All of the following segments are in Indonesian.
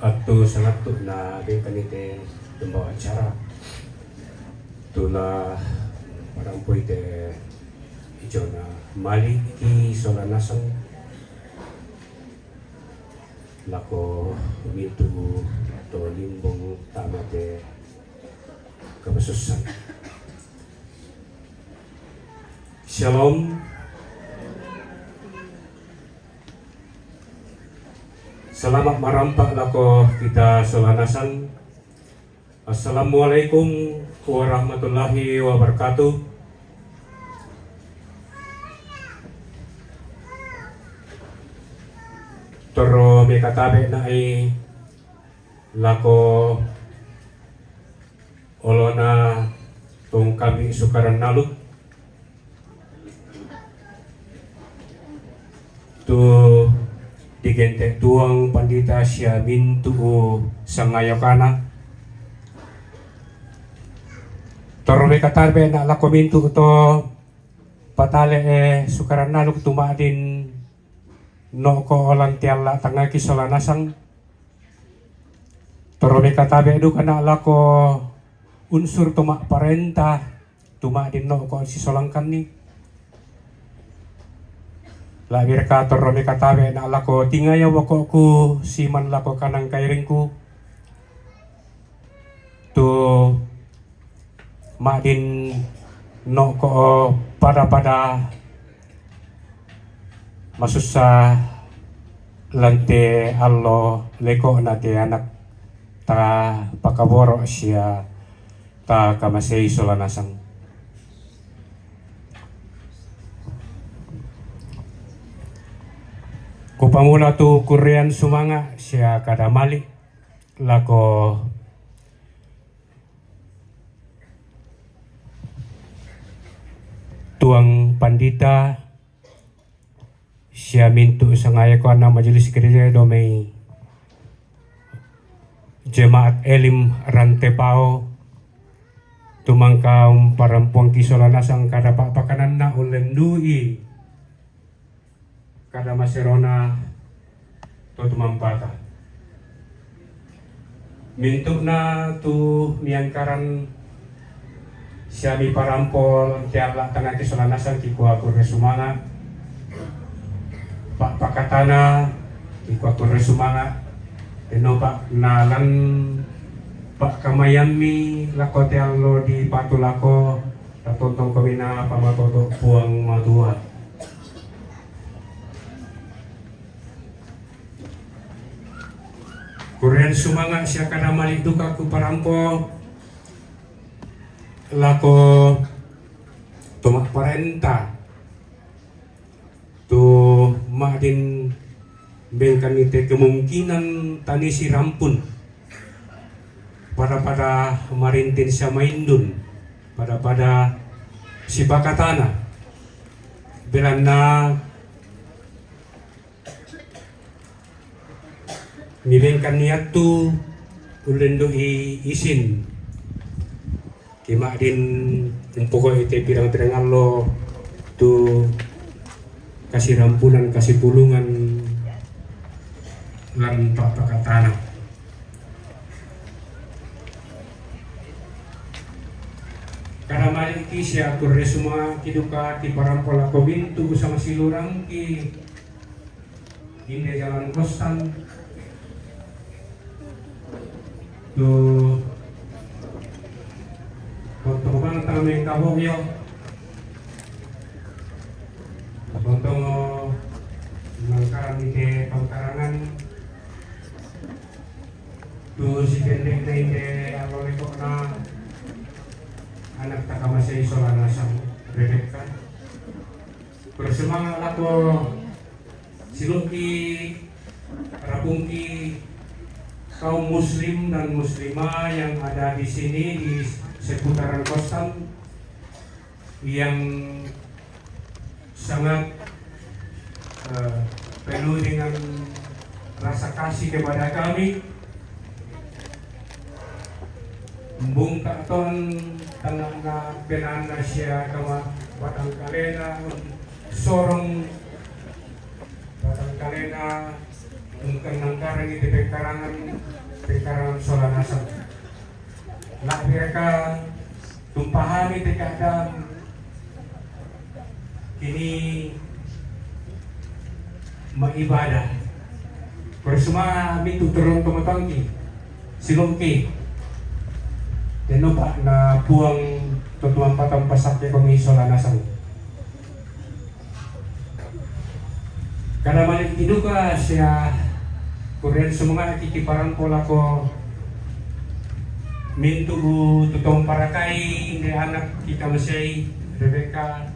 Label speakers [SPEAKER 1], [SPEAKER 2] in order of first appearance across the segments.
[SPEAKER 1] Atau sangat tu na bingkan ite pembawa acara tula parang po ite ijo na mali ki solanasang lako mintu to limbong tama te kabasusan. Shalom. Selamat marampak lako kita solanasan. Assalamualaikum warahmatullahi wabarakatuh. Toro may katabi na ay lako olo na tong kami sukaran naluk tu digente tuang pandita siya mintu sangayokana. Toro may katabi na lako mintu to patale sukaran naluk tumadin no ko olang tiala tangga kisolanasang. Toro may katabi do kana lako unsur tumak parenta tumadin no ko si solangkan ni. Labir ka toro may katabi na lako tingaya wako ku siman lako kanang kairingku tu madin no ko pada masusa lante allo leko nate anak ta pakaboro siya ta kamasay solanasang. Kupamula tu Korean sumanga siya kadamali lako tuang pandita siya mintu sangaya ko na majelis gereja domay jemaat elim rantepao tumangkaum parampuang kisolanasang kada papakanan na ulen dui kada maserona to tumampata mintu na tu miangkaran siya mi parampol tiala tangga kisolanasang kikuha kurre sumanga pak pakatana ikut resumanga eno pak nalan pak kamayami lakote allo di patulako tatontong komina pamatoto puang madua. Korean sumanga siya kadamali duka ku parampo lako tumak parenta tu madin bengkan ite kemungkinan tani si rampun pada marintin sa maindun pada si bakatana bilang na mibengkan niat tu ulendo isin kima din umpoko ite pirang-pirang allo tu kasih rampunan, kasih pulungan lan pakatana. Karena mali ki siya kurre semua kiduka ti parampola ko bintu sama silurang ki inde jalan kostan tu potong tameng kabogyo potong mangkaran ide pangkarangan tu si kendek na ide aloleko na anak takamasay solanasang Rebecca bersemangat ako siluki rapungki kaum muslim dan muslimah yang ada di sini di seputaran Kostan yang sangat penuh dengan rasa kasih kepada kami membungkak ton tanah penanda siya kawa batang kalena sorong batang kalena Mungkin nangkarang itu pekarangan Solanasan. Nak mereka tumpahan itu kadang kini mengibadah. Kalau semua itu turun teman-teman silungki. Dan nampak na buang tutuan patang pasaknya kami Solanasan. Karena balik itu ka siya Korean semua kikiparan pola ko mintu tutong parakai ini anak kita masih Rebecca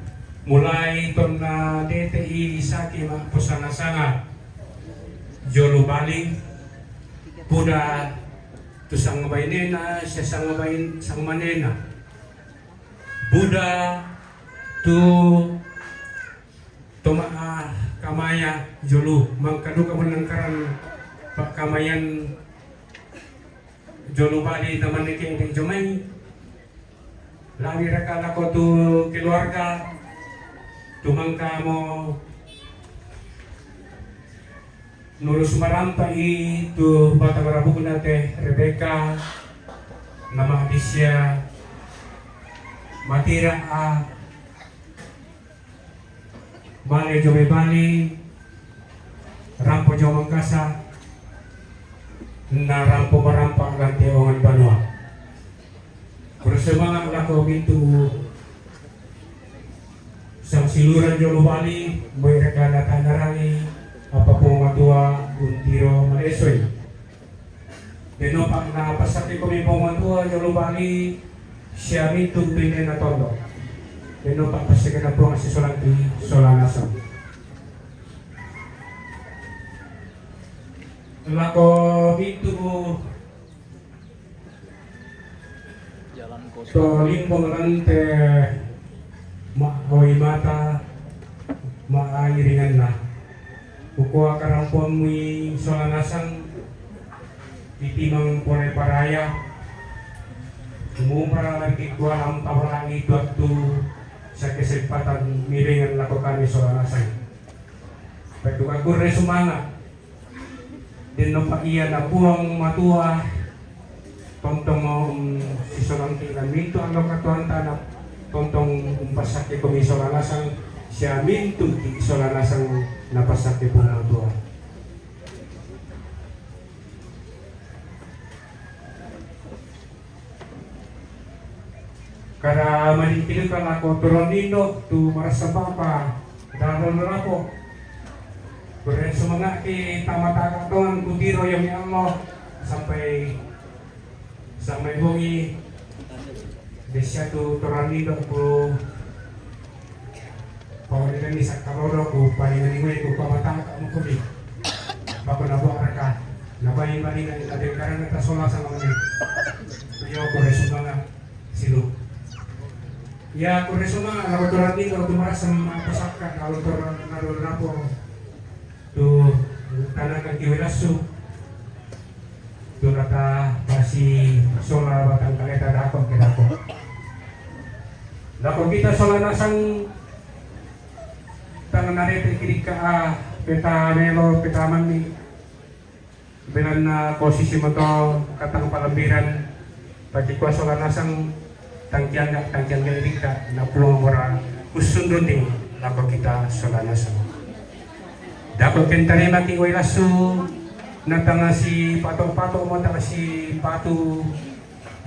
[SPEAKER 1] mulai ton na DTI Isaki pusana sana jolo balik puda tu sang ngabainena siya sang ngabain sang manena Buddha tu toma kamaya jolo mangkadu kamanangkaran pak kamayan jolo bali taman niki ng jomay lagi rekala ko tu keluarga tumangka mo nurus marampa itu bata marabuko nate Rebecca nama Adisya matira bali jomay bali rampo jomang kasa na rampo marampa ang teongan banwa kung semangat lako itu sang siluran jolo bali boy rekana tanarani apa po matua untiro malesoy deno pa na pasati ko mi po matua jolo bali siya mitug pinin na tondo deno pa pasika na po ang sisolanti Solanasan lako itu so limbong lante hoy mata maayiringan na kukuha karampon mui Solanasan itimang pone paraya umumara lagi kuha ang tawaran itu waktu sa kesempatan miringan lakukan ni Solanasan pagkuha ko rin sumanga din no pa iya na buang matua tontong si Solanti na minto ang lokatuan tanap tontong umpasake kami Solanasan siya minto di Solanasan napasake po na matua kada manipilikan ako turun nino tu marasa papa dahil na po kaya semangat ki tamat-tamat tuan kudiro yang Allah sampai hongi desya tu torani do ko pawalin ni sa kaloro ko palingan ni ko pamatang ka mo ko di bako na bo araka nabayin ba ni na dekaran na sola sa mga ni yo ko resuma silo ya ko resuma na torani do tumaras sa pasaka kalau torani na po tu tanah kaki welasu tu rata basi sola batang kaleta dakok ke dakok kita Solanasan tangan narete kiri ka peta nelo peta mani belan na posisi moto katang palambiran pati ko Solanasan tangkian ka na pulo ora usundon din dakok kita Solanasan dapat kentari mati ko ilasu natanga si pato mo tanga si patu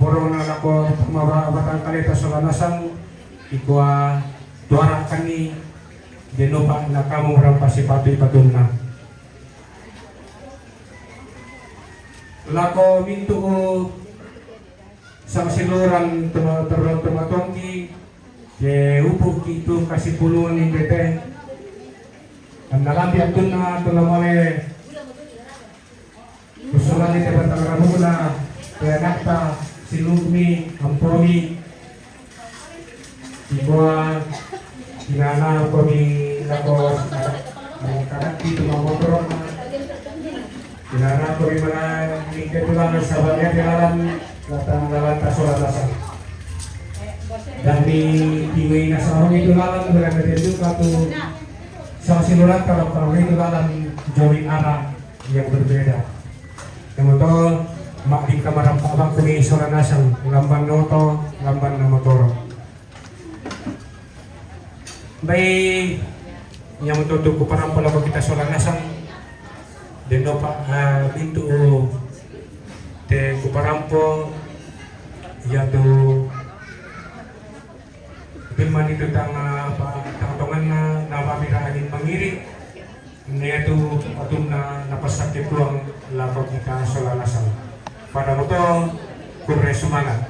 [SPEAKER 1] borong na lako mabatang kaleta Solanasan ikwa tuara kani denopa na kamu rampas si patu ipatum na lako mintu ko sa siluran tumatongki ye upuk itu kasih puluhan ni bete ang nalambi at doon na tulamole usulan ni Tebatang Ramula kaya nakta si Lugmi Amponi Ibuan kinana ko mi lako ang karakti tumamotorong kinana ko mi mga mingketulangan sa banyan kilalan latang lalanta Solanasan dan mi tingui na sa orang itu lalan berada di situ katu sa sinulat kalau itu dalam Joey Ara yang berbeda. Yang motor mak di kamar abang kuni soranasang lamban noto lamban na motor. Baik yang untuk kuparang pala kita soranasang deno pa bintu te kuparampo yaitu firman itu tangan na pamira angin mangiring yaitu atum na napasakit tuang lapag kita solalasan pada moto kurre semangat.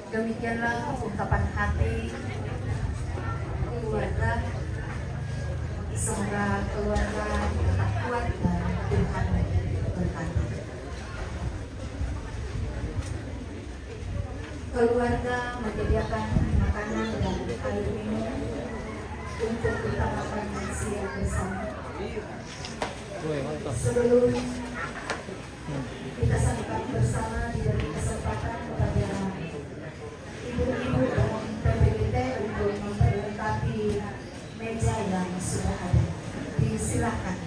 [SPEAKER 2] Demikianlah ungkapan hati keluarga. Semoga keluarga tetap kuat dan Tuhan berkati. Keluarga menyediakan makanan dan air minum untuk kita makan siang bersama. Sebelum kita santap bersama, diberi kesempatan kepada ibu-ibu dan PPBT untuk memperlengkapi meja yang sudah ada. Disilakan.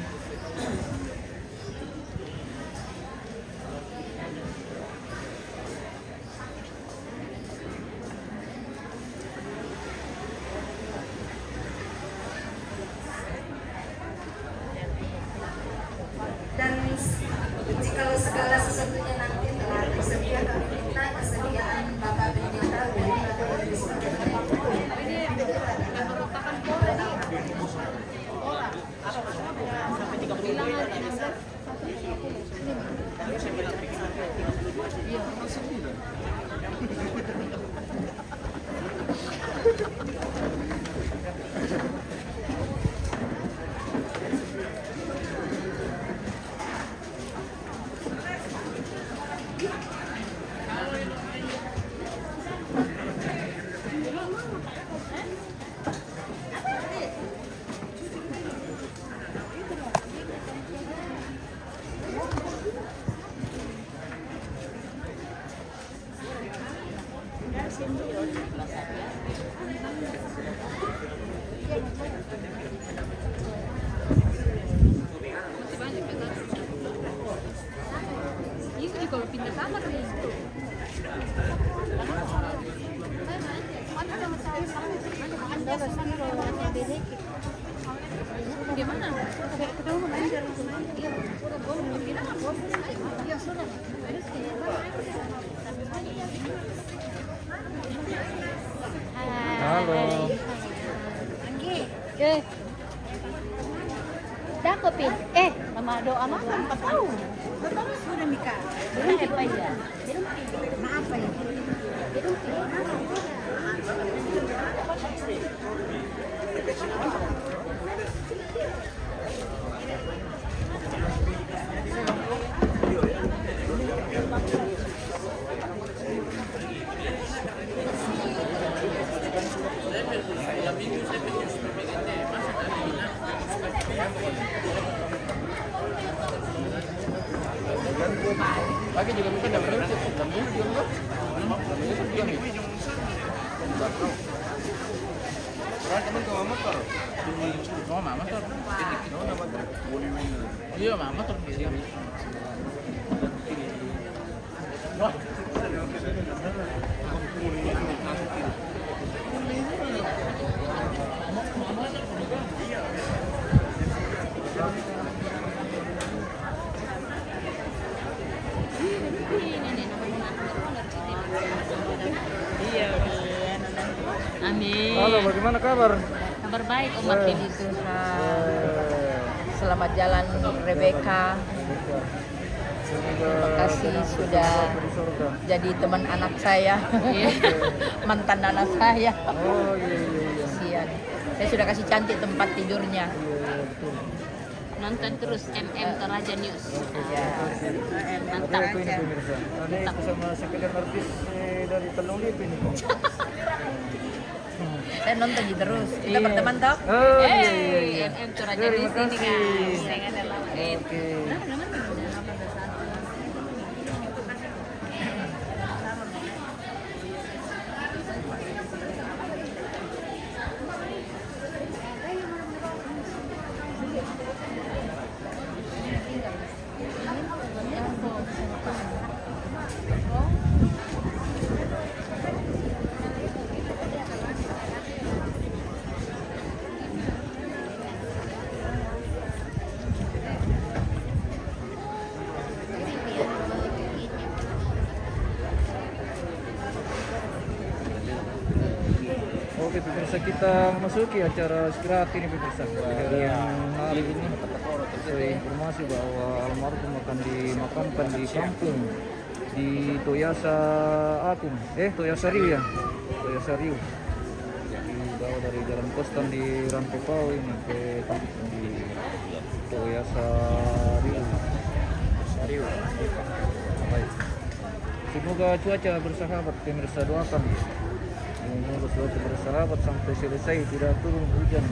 [SPEAKER 2] Dan jika segala sesuatunya nanti telah tersedia, kami minta kesediaan Bapak Pendeta dari Bapak Yesus
[SPEAKER 3] kalau pindah kamar nih. Gimana? Ketemu main dari sana. Iya. Iya, sudah.
[SPEAKER 4] Halo.
[SPEAKER 3] Anggi. Dah kopin. Nama doa makan 4 tahun. Sudah nikah. Belum apa ya? Maaf ya.
[SPEAKER 4] Pagi juga mungkin dapat duit, dapat juga. Teman ke motor. Oh, mama motor. Iya, mama motor. Wah.
[SPEAKER 3] Amin.
[SPEAKER 4] Halo, bagaimana kabar?
[SPEAKER 3] Kabar baik, Om Martin.
[SPEAKER 5] Selamat jalan Rebecca. Terima kasih sudah jadi teman anak saya. Mantan anak saya.
[SPEAKER 4] Oh iya.
[SPEAKER 5] Kasihan. Saya sudah kasih cantik tempat tidurnya.
[SPEAKER 3] Nonton terus Toraja News.
[SPEAKER 5] Ya.
[SPEAKER 3] Mantap.
[SPEAKER 4] Ini pemirsa. Ada bersama sekedar artis dari Telunip ini.
[SPEAKER 5] Saya nonton terus. Kita berteman toh?
[SPEAKER 4] Oh iya.
[SPEAKER 3] Toraja News ini kan.
[SPEAKER 4] Oke. Oke pemirsa, kita memasuki acara istirahat ini pemirsa. Hari ini sesuai informasi bahwa almarhum akan dimakamkan di kampung di Toyasa Agung, Toyasa Riu ya, Toyasa Riu. Dibawa dari Jalan Kostan di Rantepau ini ke kampung di Toyasa Riu. Baik. Semoga cuaca bersahabat pemirsa, doakan. Semoga cuaca bersahabat sampai selesai, tidak turun hujan.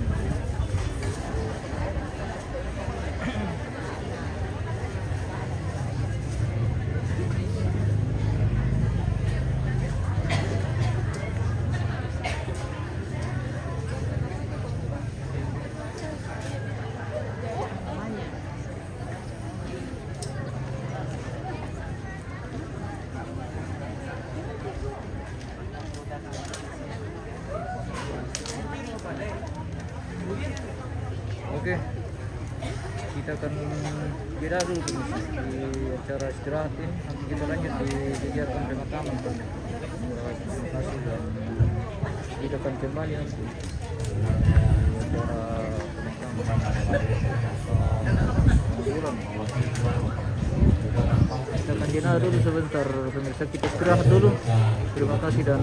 [SPEAKER 4] Oke, kita akan jeda dulu di acara istirahat ini. Nanti kita lanjut di kegiatan pemakaman. Terima kasih dan kita akan kembali nanti di acara pemakaman. Kita akan jeda dulu sebentar pemirsa, kita istirahat dulu. Terima kasih dan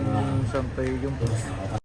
[SPEAKER 4] sampai jumpa.